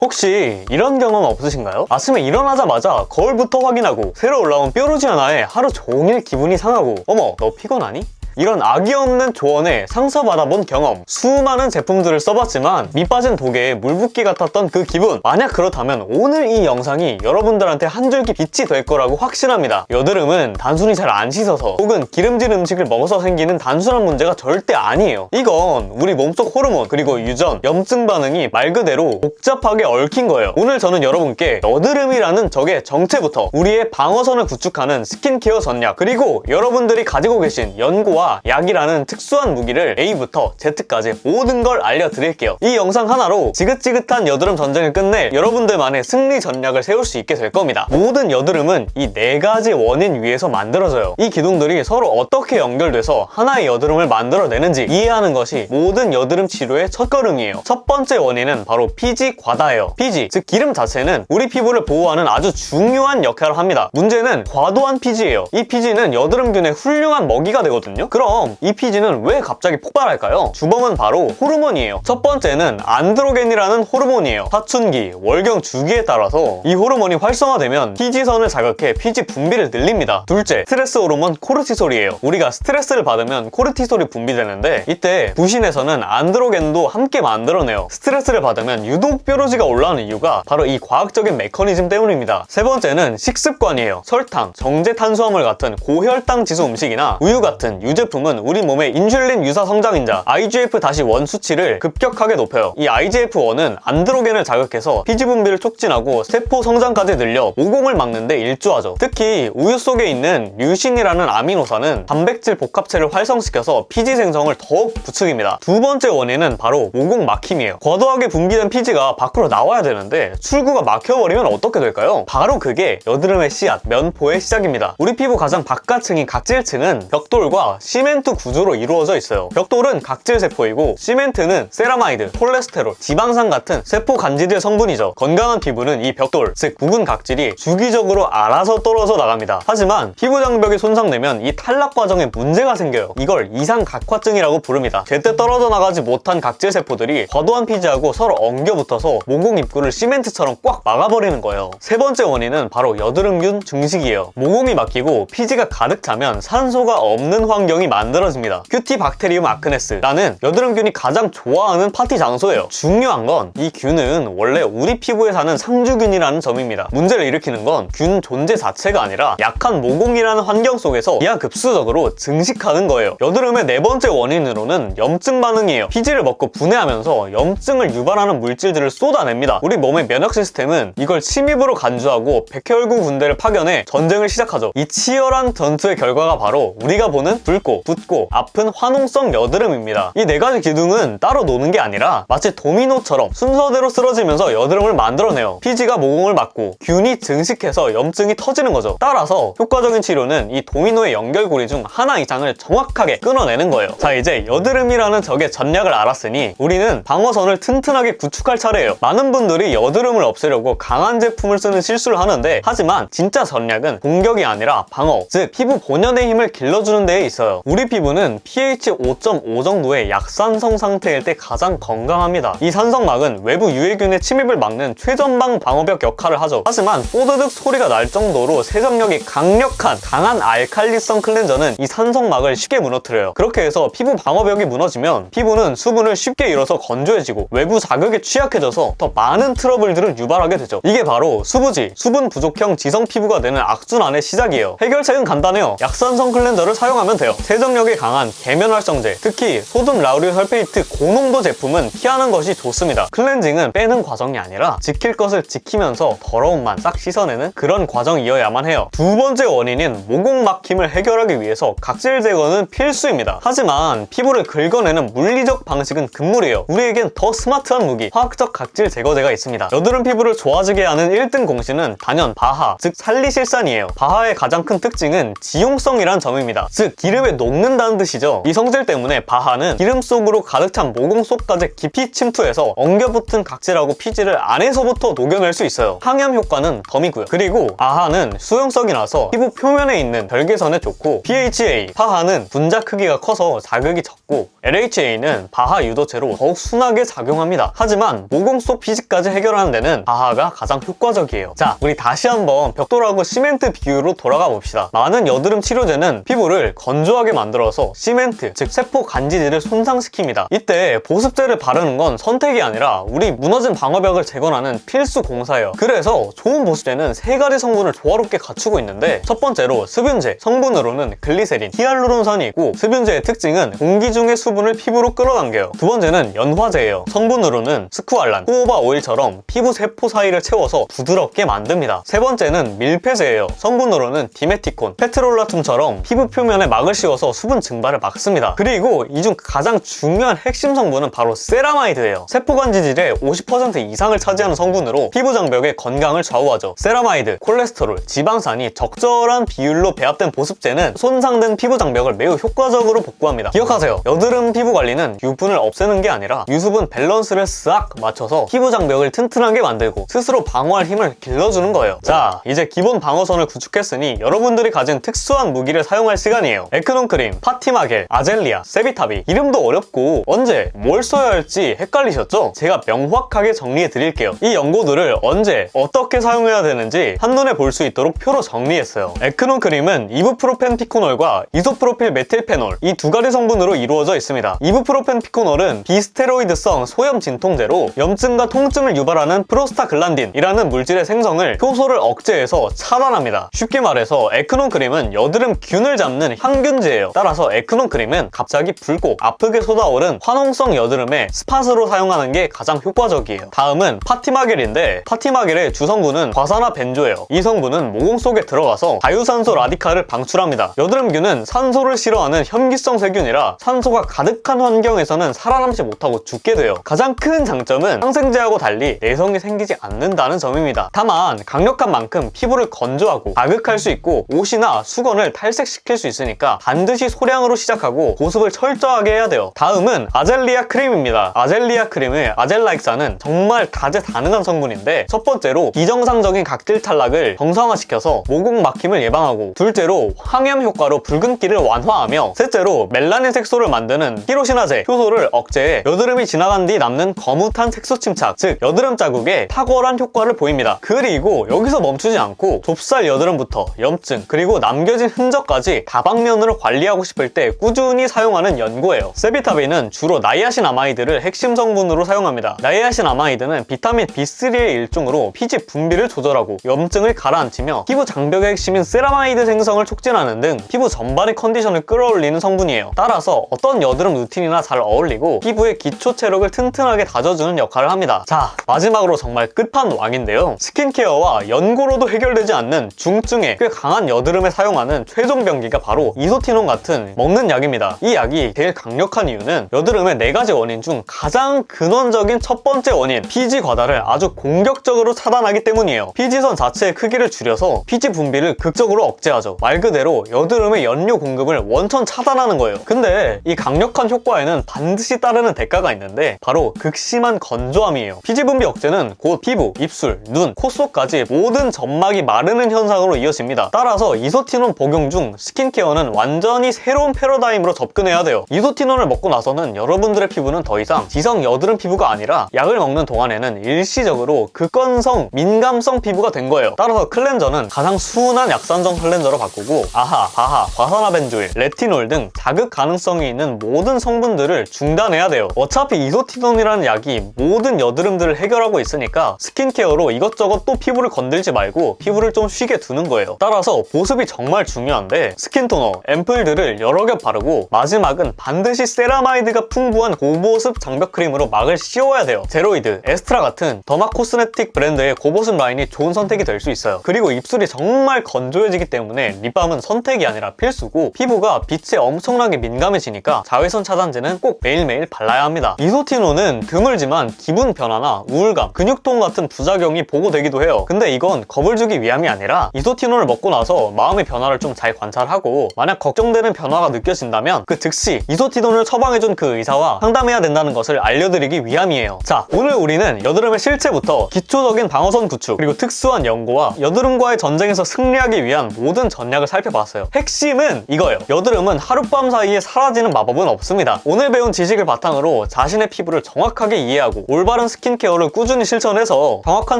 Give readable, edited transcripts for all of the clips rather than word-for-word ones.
혹시 이런 경험 없으신가요? 아침에 일어나자마자 거울부터 확인하고 새로 올라온 뾰루지 하나에 하루 종일 기분이 상하고 어머 너 피곤하니? 이런 악의 없는 조언에 상처받아본 경험, 수많은 제품들을 써봤지만 밑 빠진 독에 물붓기 같았던 그 기분. 만약 그렇다면 오늘 이 영상이 여러분들한테 한 줄기 빛이 될 거라고 확신합니다. 여드름은 단순히 잘 안 씻어서 혹은 기름진 음식을 먹어서 생기는 단순한 문제가 절대 아니에요. 이건 우리 몸속 호르몬 그리고 유전, 염증 반응이 말 그대로 복잡하게 얽힌 거예요. 오늘 저는 여러분께 여드름이라는 적의 정체부터 우리의 방어선을 구축하는 스킨케어 전략, 그리고 여러분들이 가지고 계신 연고와 약이라는 특수한 무기를 A부터 Z까지 모든 걸 알려드릴게요. 이 영상 하나로 지긋지긋한 여드름 전쟁을 끝내 여러분들만의 승리 전략을 세울 수 있게 될 겁니다. 모든 여드름은 이 4가지 원인 위에서 만들어져요. 이 기둥들이 서로 어떻게 연결돼서 하나의 여드름을 만들어내는지 이해하는 것이 모든 여드름 치료의 첫걸음이에요. 첫 번째 원인은 바로 피지 과다예요. 피지, 즉 기름 자체는 우리 피부를 보호하는 아주 중요한 역할을 합니다. 문제는 과도한 피지예요. 이 피지는 여드름균의 훌륭한 먹이가 되거든요. 그럼 이 피지는 왜 갑자기 폭발할까요? 주범은 바로 호르몬이에요. 첫 번째는 안드로겐이라는 호르몬이에요. 사춘기, 월경 주기에 따라서 이 호르몬이 활성화되면 피지선을 자극해 피지 분비를 늘립니다. 둘째, 스트레스 호르몬 코르티솔이에요. 우리가 스트레스를 받으면 코르티솔이 분비되는데 이때 부신에서는 안드로겐도 함께 만들어내요. 스트레스를 받으면 유독 뾰루지가 올라오는 이유가 바로 이 과학적인 메커니즘 때문입니다. 세 번째는 식습관이에요. 설탕, 정제 탄수화물 같은 고혈당 지수 음식이나 우유 같은 유제품은 우리 몸의 인슐린 유사 성장인자 IGF-1 수치를 급격하게 높여요. 이 IGF-1은 안드로겐을 자극해서 피지 분비를 촉진하고 세포 성장까지 늘려 모공을 막는데 일조하죠. 특히 우유 속에 있는 류신이라는 아미노산은 단백질 복합체를 활성시켜서 피지 생성을 더욱 부추깁니다. 두 번째 원인은 바로 모공 막힘이에요. 과도하게 분비된 피지가 밖으로 나와야 되는데 출구가 막혀버리면 어떻게 될까요? 바로 그게 여드름의 씨앗, 면포의 시작입니다. 우리 피부 가장 바깥층인 각질층은 벽돌과 시멘트 구조로 이루어져 있어요. 벽돌은 각질세포이고 시멘트는 세라마이드, 콜레스테롤, 지방산 같은 세포 간질의 성분이죠. 건강한 피부는 이 벽돌, 즉 묵은 각질이 주기적으로 알아서 떨어져 나갑니다. 하지만 피부 장벽이 손상되면 이 탈락 과정에 문제가 생겨요. 이걸 이상각화증이라고 부릅니다. 제때 떨어져 나가지 못한 각질세포들이 과도한 피지하고 서로 엉겨붙어서 모공 입구를 시멘트처럼 꽉 막아버리는 거예요. 세 번째 원인은 바로 여드름균 증식이에요. 모공이 막히고 피지가 가득 차면 산소가 없는 환경이 만들어집니다. 큐티박테리움 아크네스라는 여드름균이 가장 좋아하는 파티 장소예요. 중요한 건 이 균은 원래 우리 피부에 사는 상주균이라는 점입니다. 문제를 일으키는 건 균 존재 자체가 아니라 약한 모공이라는 환경 속에서 기하급수적으로 증식하는 거예요. 여드름의 네 번째 원인으로는 염증 반응이에요. 피지를 먹고 분해하면서 염증을 유발하는 물질들을 쏟아냅니다. 우리 몸의 면역 시스템은 이걸 침입으로 간주하고 백혈구 군대를 파견해 전쟁을 시작하죠. 이 치열한 전투의 결과가 바로 우리가 보는 붉고 붓고 아픈 화농성 여드름입니다. 이 4가지 기둥은 따로 노는 게 아니라 마치 도미노처럼 순서대로 쓰러지면서 여드름을 만들어내요. 피지가 모공을 막고 균이 증식해서 염증이 터지는 거죠. 따라서 효과적인 치료는 이 도미노의 연결고리 중 하나 이상을 정확하게 끊어내는 거예요. 자, 이제 여드름이라는 적의 전략을 알았으니 우리는 방어선을 튼튼하게 구축할 차례예요. 많은 분들이 여드름을 없애려고 강한 제품을 쓰는 실수를 하는데, 하지만 진짜 전략은 공격이 아니라 방어, 즉 피부 본연의 힘을 길러주는 데에 있어요. 우리 피부는 pH 5.5 정도의 약산성 상태일 때 가장 건강합니다. 이 산성막은 외부 유해균의 침입을 막는 최전방 방어벽 역할을 하죠. 하지만 뽀드득 소리가 날 정도로 세정력이 강한 알칼리성 클렌저는 이 산성막을 쉽게 무너뜨려요. 그렇게 해서 피부 방어벽이 무너지면 피부는 수분을 쉽게 잃어서 건조해지고 외부 자극에 취약해져서 더 많은 트러블들을 유발하게 되죠. 이게 바로 수부지, 수분 부족형 지성 피부가 되는 악순환의 시작이에요. 해결책은 간단해요. 약산성 클렌저를 사용하면 돼요. 세정력이 강한 계면활성제, 특히 소듐 라우릴 설페이트 고농도 제품은 피하는 것이 좋습니다. 클렌징은 빼는 과정이 아니라 지킬 것을 지키면서 더러움만 싹 씻어내는 그런 과정이어야만 해요. 두 번째 원인인 모공 막힘을 해결하기 위해서 각질 제거는 필수입니다. 하지만 피부를 긁어내는 물리적 방식은 금물이에요. 우리에겐 더 스마트한 무기, 화학적 각질 제거제가 있습니다. 여드름 피부를 좋아지게 하는 1등 공신은 단연 바하, 즉 살리실산이에요. 바하의 가장 큰 특징은 지용성이란 점입니다. 즉 기름에 녹는다는 뜻이죠. 이 성질 때문에 바하는 기름 속으로 가득 찬 모공 속까지 깊이 침투해서 엉겨붙은 각질하고 피지를 안에서부터 녹여낼 수 있어요. 항염 효과는 덤이고요. 그리고 아하는 수용성이 나서 피부 표면에 있는 별개선에 좋고, PHA, 파하는 분자 크기가 커서 자극이 적고, LHA는 바하 유도체로 더욱 순하게 작용합니다. 하지만 모공 속 피지까지 해결하는 데는 바하가 가장 효과적이에요. 자, 우리 다시 한번 벽돌하고 시멘트 비유로 돌아가 봅시다. 많은 여드름 치료제는 피부를 건조하게 만들어서 시멘트, 즉 세포 간지질을 손상시킵니다. 이때 보습제를 바르는 건 선택이 아니라 우리 무너진 방어벽을 재건하는 필수 공사예요. 그래서 좋은 보습제는 세 가지 성분을 조화롭게 갖추고 있는데, 첫 번째로 수분제, 성분으로는 글리세린, 히알루론산이 있고, 수분제의 특징은 공기 중의 수분을 피부로 끌어당겨요. 두 번째는 연화제예요. 성분으로는 스쿠알란, 호호바 오일처럼 피부 세포 사이를 채워서 부드럽게 만듭니다. 세 번째는 밀폐제예요. 성분으로는 디메티콘, 페트롤라툼처럼 피부 표면에 막을 씌워서 수분 증발을 막습니다. 그리고 이 중 가장 중요한 핵심 성분은 바로 세라마이드예요. 세포 간지질의 50% 이상을 차지하는 성분으로 피부 장벽의 건강을 좌우하죠. 세라마이드, 콜레스테롤, 지방산이 적절한 비율로 배합된 보습제는 손상된 피부 장벽을 매우 효과적으로 복구합니다. 기억하세요. 여드름 피부 관리는 유분을 없애는 게 아니라 유수분 밸런스를 싹 맞춰서 피부 장벽을 튼튼하게 만들고 스스로 방어할 힘을 길러주는 거예요. 자, 이제 기본 방어선을 구축했으니 여러분들이 가진 특수한 무기를 사용할 시간이에요. 에크논 크림, 파티마겔, 아젤리아, 세비타비. 이름도 어렵고 언제 뭘 써야 할지 헷갈리셨죠? 제가 명확하게 정리해 드릴게요. 이 연고들을 언제 어떻게 사용해야 되는지 한눈에 볼 수 있도록 표로 정리했어요. 에크논 크림은 이브프로펜 피코놀과 이소프로필 메틸페놀, 이 두 가지 성분으로 이루어져 있습니다. 이브프로펜 피코놀은 비스테로이드성 소염 진통제로 염증과 통증을 유발하는 프로스타글란딘이라는 물질의 생성을 효소를 억제해서 차단합니다. 쉽게 말해서 에크논 크림은 여드름균을 잡는 항균제예요. 따라서 에크논 크림은 갑자기 붉고 아프게 솟아오른 화농성 여드름에 스팟으로 사용하는 게 가장 효과적이에요. 다음은 파티마겔인데, 파티마겔의 주성분은 과산화벤조예요. 이 성분은 모공 속에 들어가서 자유산소 라디칼을 방출합니다. 여드름균은 산소를 싫어하는 혐기성 세균이라 산소가 가득한 환경에서는 살아남지 못하고 죽게 돼요. 가장 큰 장점은 항생제하고 달리 내성이 생기지 않는다는 점입니다. 다만 강력한 만큼 피부를 건조하고 자극할 수 있고 옷이나 수건을 탈색시킬 수 있으니까 반드시 소량으로 시작하고 보습을 철저하게 해야 돼요. 다음은 아젤리아 크림입니다. 아젤리아 크림의 아젤라익산은 정말 다재다능한 성분인데, 첫 번째로 비정상적인 각질 탈락을 정상화시켜서 모공 막힘을 예방하고, 둘째로 항염 효과로 붉은기를 완화하며, 셋째로 멜라닌 색소를 만드는 히로시나제 효소를 억제해 여드름이 지나간 뒤 남는 거뭇한 색소 침착, 즉 여드름 자국에 탁월한 효과를 보입니다. 그리고 여기서 멈추지 않고 좁쌀 여드름부터 염증, 그리고 남겨진 흔적까지 다방면으로 관리하고 싶을 때 꾸준히 사용하는 연고예요. 세비타비는 주로 나이아신아마이드를 핵심 성분으로 사용합니다. 나이아신아마이드는 비타민 B3의 일종으로 피지 분비를 조절하고 염증을 가라앉히며 피부 장벽의 핵심인 세라마이드 생성을 촉진하는 등 피부 전반의 컨디션을 끌어올리는 성분이에요. 따라서 어떤 여드름 루틴이나 잘 어울리고 피부의 기초 체력을 튼튼하게 다져주는 역할을 합니다. 자, 마지막으로 정말 끝판왕인데요. 스킨케어와 연고로도 해결되지 않는 중증의 꽤 강한 여드름에 사용하는 최종 병기가 바로 이소티논 같은 먹는 약입니다. 이 약이 제일 강력한 이유는 여드름의 4가지 원인 중 가장 근원적인 첫 번째 원인, 피지 과다를 아주 공격적으로 차단하기 때문이에요. 피지선 자체의 크기를 줄여서 피지 분비를 극적으로 억제하죠. 말 그대로 여드름의 연료 공급을 원천 차단하는 거예요. 근데 이 강력한 효과에는 반드시 따르는 대가가 있는데 바로 극심한 건조함이에요. 피지 분비 억제는 곧 피부, 입술, 눈, 코 속까지 모든 점막이 마르는 현상으로 이어집니다. 따라서 이소티논 복용 중 스킨케어는 완전히 새로운 패러다임으로 접근해야 돼요. 이소티논을 먹고 나서는 여러분들의 피부는 더 이상 지성 여드름 피부가 아니라 약을 먹는 동안에는 일시적으로 극건성, 민감성 피부가 된 거예요. 따라서 클렌저는 가장 순한 약산성 클렌저로 바꾸고, 아하, 바하, 과산화벤조일, 레티놀 등 자극 가능성이 있는 모든 성분들을 중단해야 돼요. 어차피 이소티논이라는 약이 모든 여드름들을 해결하고 있으니까 스킨케어로 이것저것 또 피부를 건들지 말고 피부를 좀 쉬게 두는 거예요. 따라서 보습이 정말 중요한데, 스킨토너, 앰플들을 여러 겹 바르고 마지막은 반드시 세라마이드가 풍부한 고보습 장벽 크림으로 막을 씌워야 돼요. 제로이드, 에스트라 같은 더마 코스메틱 브랜드의 고보습 라인이 좋은 선택이 될 수 있어요. 그리고 입술이 정말 건조해지기 때문에 립밤은 선택이 아니라 필수고, 피부가 빛에 엄청나게 민감해지니까 자외선 차단제는 꼭 매일매일 발라야 합니다. 이소티논은 드물지만 기분 변화나 우울감, 근육통 같은 부작용이 보고되기도 해요. 근데 이건 겁을 주기 위함이 아니라 이소티논을 먹고 나서 마음의 변화를 좀 잘 관찰하고, 만약 걱정 걱정되는 변화가 느껴진다면 그 즉시 이소티돈을 처방해준 그 의사와 상담해야 된다는 것을 알려드리기 위함이에요. 자, 오늘 우리는 여드름의 실체부터 기초적인 방어선 구축, 그리고 특수한 연고와 여드름과의 전쟁에서 승리하기 위한 모든 전략을 살펴봤어요. 핵심은 이거예요. 여드름은 하룻밤 사이에 사라지는 마법은 없습니다. 오늘 배운 지식을 바탕으로 자신의 피부를 정확하게 이해하고 올바른 스킨케어를 꾸준히 실천해서 정확한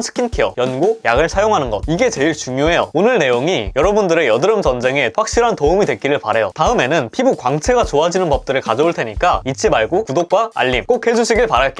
스킨케어, 연고, 약을 사용하는 것, 이게 제일 중요해요. 오늘 내용이 여러분들의 여드름 전쟁에 확실한 도움이 됐기를 바라요. 다음에는 피부 광채가 좋아지는 법들을 가져올 테니까 잊지 말고 구독과 알림 꼭 해주시길 바랄게요.